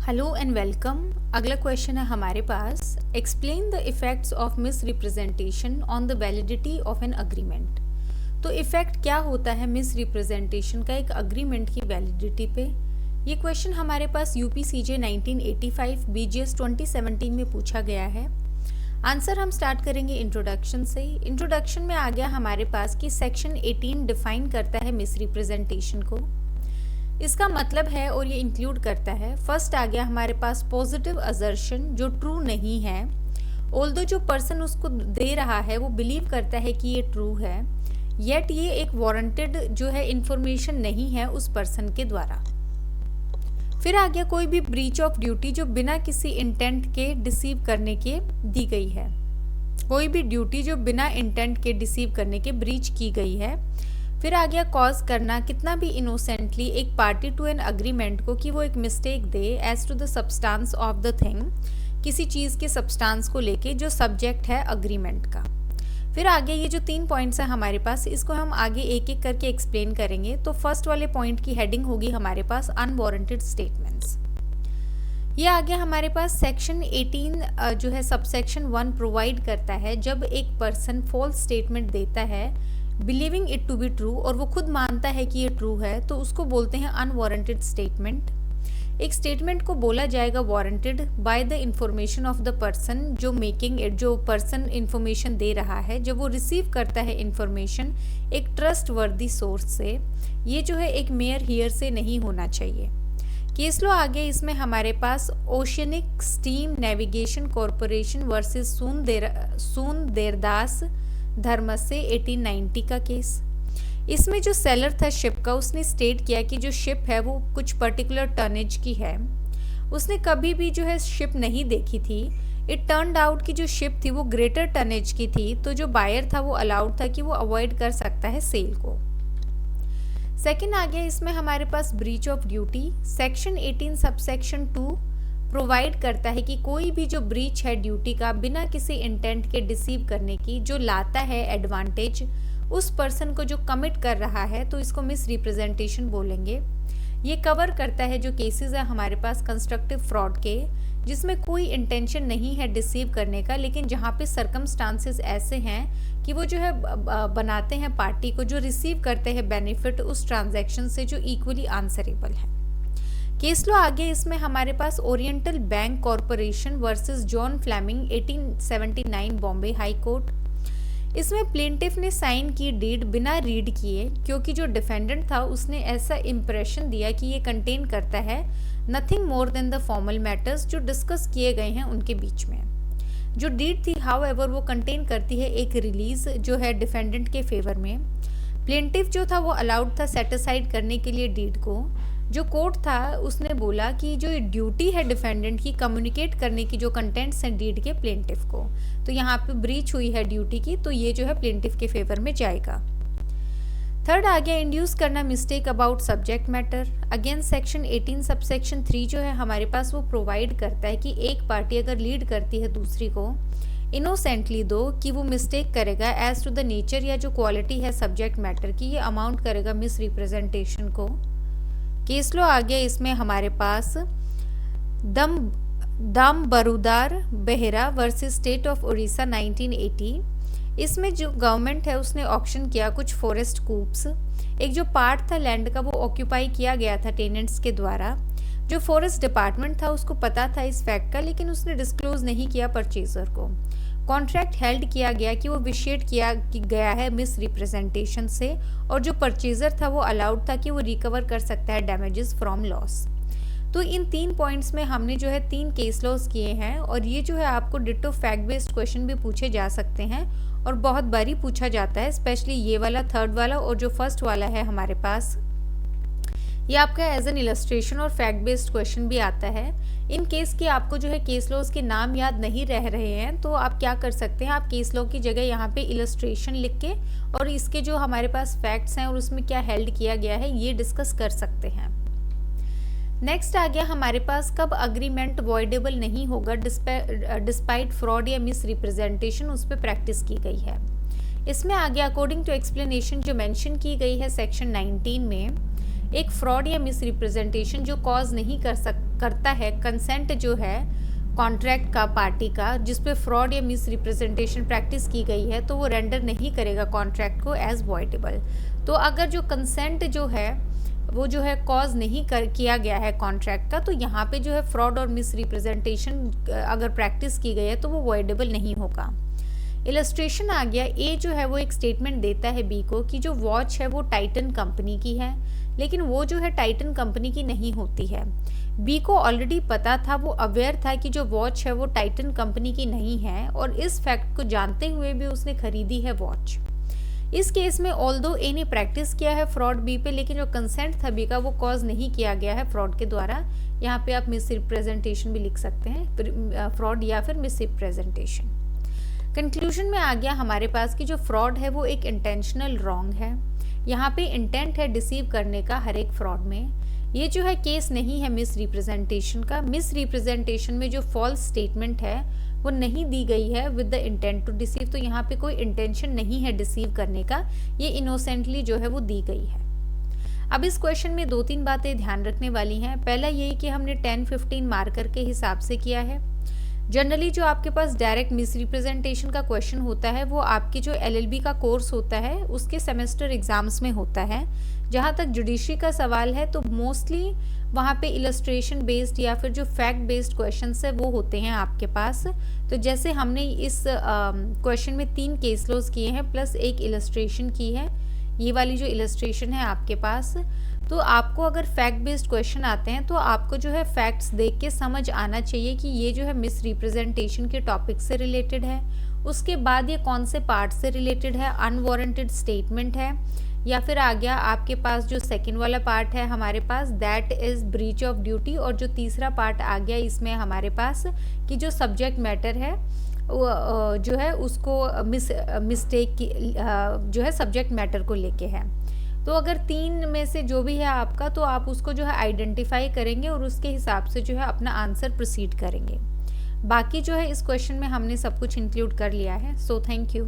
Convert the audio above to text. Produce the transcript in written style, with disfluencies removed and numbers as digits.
Hello and welcome. अगला question है हमारे पास, explain the effects of misrepresentation on the validity of an agreement. तो effect क्या होता है मिस रिप्रेजेंटेशन का एक अग्रीमेंट की वैलिडिटी पे। ये क्वेश्चन हमारे पास यूपीसीजे 1985 बीजीएस 2017 में पूछा गया है। आंसर हम स्टार्ट करेंगे इंट्रोडक्शन से। इंट्रोडक्शन में आ गया हमारे पास कि सेक्शन 18 डिफाइन करता है मिस रिप्रेजेंटेशन को। इसका मतलब है और ये इंक्लूड करता है, फर्स्ट आ गया हमारे पास पॉजिटिव असर्शन जो ट्रू नहीं है, ऑल्दो जो पर्सन उसको दे रहा है वो बिलीव करता है कि ये ट्रू है, येट ये एक वारंटेड जो है इंफॉर्मेशन नहीं है उस पर्सन के द्वारा। फिर आ गया कोई भी ब्रीच ऑफ ड्यूटी जो बिना किसी इंटेंट के डिसीव करने के दी गई है। कोई भी ड्यूटी जो बिना इंटेंट के डिसीव करने के ब्रीच की गई है। फिर आ गया कॉज करना, कितना भी इनोसेंटली एक पार्टी टू एन अग्रीमेंट को कि वो एक मिस्टेक दे as to the substance of the thing, किसी चीज़ के सब्सटेंस को लेके जो सब्जेक्ट है अग्रीमेंट का। फिर आगे ये जो 3 पॉइंट्स हैं हमारे पास, इसको हम आगे एक एक करके एक्सप्लेन करेंगे। तो फर्स्ट वाले पॉइंट की हेडिंग होगी हमारे पास अनवारंटेड स्टेटमेंट्स। ये आ गया हमारे पास सेक्शन 18 जो है सबसेक्शन 1 प्रोवाइड करता है, जब एक पर्सन फॉल्स स्टेटमेंट देता है believing it to be true और वो खुद मानता है कि ये ट्रू है, तो उसको बोलते हैं अनवारंटेड स्टेटमेंट। एक स्टेटमेंट को बोला जाएगा warranted by the information of the person जो मेकिंग इट, जो पर्सन इंफॉर्मेशन दे रहा है, जब वो रिसीव करता है इंफॉर्मेशन एक ट्रस्ट वर्दी सोर्स से। ये जो है एक मेयर हियर से नहीं होना चाहिए। केस लो आगे, इसमें हमारे पास oceanic steam navigation corporation versus Soonderdas Dhurumsey 1890 का केस। इसमें जो सेलर था शिप का, उसने स्टेट किया कि जो शिप है वो कुछ पर्टिकुलर टनेज की है। उसने कभी भी जो है शिप नहीं देखी थी। इट टर्न्ड आउट कि जो शिप थी वो ग्रेटर टनेज की थी, तो जो बायर था वो अलाउड था कि वो अवॉइड कर सकता है सेल को। सेकेंड आ गया इसमें हमारे पास breach of duty. Section 18 subsection 2 provide करता है कि कोई भी जो ब्रीच है ड्यूटी का बिना किसी इंटेंट के डिसीव करने की, जो लाता है एडवांटेज उस पर्सन को जो कमिट कर रहा है, तो इसको मिस रिप्रेजेंटेशन बोलेंगे। ये कवर करता है जो केसेस है हमारे पास कंस्ट्रक्टिव फ्रॉड के, जिसमें कोई इंटेंशन नहीं है डिसीव करने का, लेकिन जहाँ पे सर्कमस्टांसेस ऐसे हैं कि वो जो है बनाते हैं पार्टी को जो रिसीव करते हैं बेनिफिट उस ट्रांजैक्शन से, जो इक्वली आंसरेबल है। केस लो आगे, इसमें हमारे पास oriental bank corporation versus John Fleming 1879 Bombay high court. इसमें प्लेंटिफ ने साइन की डीड बिना रीड किए, क्योंकि जो डिफेंडेंट था उसने ऐसा इंप्रेशन दिया कि ये कंटेन करता है nothing more than the formal matters जो डिस्कस किए गए हैं उनके बीच में। जो डीड थी हाउएवर वो कंटेन करती है एक रिलीज जो है डिफेंडेंट के फेवर में। प्लेंटिफ जो था वो अलाउड था सेटिसाइड करने के लिए डीड को। जो कोर्ट था उसने बोला कि जो ड्यूटी है डिफेंडेंट की कम्युनिकेट करने की जो कंटेंट्स हैं डीड के प्लेंटिफ को, तो यहाँ पे ब्रीच हुई है ड्यूटी की, तो ये जो है प्लेंटिफ के फेवर में जाएगा। थर्ड आ गया इंड्यूस करना mistake about subject matter. Again section 18 subsection 3 जो है हमारे पास वो प्रोवाइड करता है कि एक पार्टी अगर लीड करती है दूसरी को इनोसेंटली दो कि वो मिस्टेक करेगा एज टू द नेचर या जो क्वालिटी है सब्जेक्ट मैटर की, ये अमाउंट करेगा मिस रिप्रेजेंटेशन को। केस लो आ गया इसमें हमारे पास Dambarudhar Behera versus state of Orissa 1980। इसमें जो गवर्नमेंट है उसने ऑक्शन किया कुछ फॉरेस्ट कूप्स। एक जो पार्ट था लैंड का वो ऑक्यूपाई किया गया था टेनेंट्स के द्वारा। जो फॉरेस्ट डिपार्टमेंट था उसको पता था इस फैक्ट का, लेकिन उसने डिस्क्लोज नहीं किया परचेजर को। कॉन्ट्रैक्ट हेल्ड किया गया कि वो विशेट किया गया है मिस रिप्रेजेंटेशन से, और जो परचेजर था वो अलाउड था कि वो रिकवर कर सकता है डैमेजेस फ्रॉम लॉस। तो इन 3 पॉइंट्स में हमने जो है 3 केस लॉस किए हैं, और ये जो है आपको डिट्टो फैक्ट बेस्ड क्वेश्चन भी पूछे जा सकते हैं और बहुत बारी पूछा जाता है, स्पेशली ये वाला थर्ड वाला और जो फर्स्ट वाला है हमारे पास, ये आपका एज एन इलस्ट्रेशन और फैक्ट बेस्ड क्वेश्चन भी आता है। इन केस की आपको जो है केस लॉज के नाम याद नहीं रह रहे हैं, तो आप क्या कर सकते हैं, आप केस लॉ की जगह यहाँ पे इलस्ट्रेशन लिख के और इसके जो हमारे पास फैक्ट्स हैं और उसमें क्या हेल्ड किया गया है ये डिस्कस कर सकते हैं। नेक्स्ट आ गया हमारे पास कब अग्रीमेंट वॉइडेबल नहीं होगा डिस्पाइट फ्रॉड या मिस रिप्रेजेंटेशन, उस पर प्रैक्टिस की गई है। इसमें आ गया अकॉर्डिंग टू एक्सप्लेनेशन जो मेंशन की गई है सेक्शन 19 में, एक फ्रॉड या मिस रिप्रेजेंटेशन जो कॉज नहीं करता है कंसेंट जो है कॉन्ट्रैक्ट का पार्टी का जिस पे फ्रॉड या मिस रिप्रेजेंटेशन प्रैक्टिस की गई है, तो वो रेंडर नहीं करेगा कॉन्ट्रैक्ट को एज वॉइडेबल। तो अगर जो कंसेंट जो है वो जो है कॉज नहीं किया गया है कॉन्ट्रैक्ट का, तो यहाँ पे जो है फ्रॉड और मिस रिप्रेजेंटेशन अगर प्रैक्टिस की गई है तो वो वॉइडेबल नहीं होगा। इलस्ट्रेशन आ गया। ए जो है वो एक स्टेटमेंट देता है बी को कि जो वॉच है वो टाइटन कंपनी की है, लेकिन वो जो है टाइटन कंपनी की नहीं होती है। बी को ऑलरेडी पता था, वो अवेयर था कि जो वॉच है वो टाइटन कंपनी की नहीं है, और इस फैक्ट को जानते हुए भी उसने खरीदी है वॉच। इस केस में ऑल्दो ए ने प्रैक्टिस किया है फ्रॉड बी पे, लेकिन जो कंसेंट था बी का वो कॉज नहीं किया गया है फ्रॉड के द्वारा। यहाँ पे आप मिस रिप्रेजेंटेशन भी लिख सकते हैं, फ्रॉड या फिर मिस रिप्रेजेंटेशन। कंक्लूजन में आ गया हमारे पास कि जो फ्रॉड है वो एक इंटेंशनल रॉन्ग है। यहाँ पे इंटेंट है डिसीव करने का हर एक फ्रॉड में। ये जो है केस नहीं है मिस रिप्रेजेंटेशन का। मिस रिप्रेजेंटेशन में जो फॉल्स स्टेटमेंट है वो नहीं दी गई है with the intent to deceive, तो यहाँ पे कोई इंटेंशन नहीं है डिसीव करने का, ये इनोसेंटली जो है वो दी गई है। अब इस क्वेश्चन में 2-3 बातें ध्यान रखने वाली हैं। पहला यही कि हमने 10-15 मार्कर के हिसाब से किया है। जनरली जो आपके पास डायरेक्ट मिस रिप्रेजेंटेशन का क्वेश्चन होता है वो आपकी जो एलएलबी का कोर्स होता है उसके सेमेस्टर एग्जाम्स में होता है। जहाँ तक जुडिशरी का सवाल है तो मोस्टली वहाँ पे इलस्ट्रेशन बेस्ड या फिर जो फैक्ट बेस्ड क्वेश्चंस है वो होते हैं आपके पास। तो जैसे हमने इस क्वेश्चन में 3 केस लॉज किए हैं प्लस एक इलस्ट्रेशन की है, ये वाली जो इलस्ट्रेशन है आपके पास। तो आपको अगर फैक्ट बेस्ड क्वेश्चन आते हैं तो आपको जो है फैक्ट्स देख के समझ आना चाहिए कि ये जो है मिस रिप्रेजेंटेशन के टॉपिक से रिलेटेड है। उसके बाद ये कौन से पार्ट से रिलेटेड है, अनवारंटेड स्टेटमेंट है, या फिर आ गया आपके पास जो सेकंड वाला पार्ट है हमारे पास that is breach of duty, और जो तीसरा पार्ट आ गया इसमें हमारे पास कि जो सब्जेक्ट मैटर है जो है उसको मिस्टेक की जो है सब्जेक्ट मैटर को लेके है। तो अगर 3 में से जो भी है आपका तो आप उसको जो है आइडेंटिफाई करेंगे और उसके हिसाब से जो है अपना आंसर प्रोसीड करेंगे। बाकी जो है इस क्वेश्चन में हमने सब कुछ इंक्लूड कर लिया है। So thank you.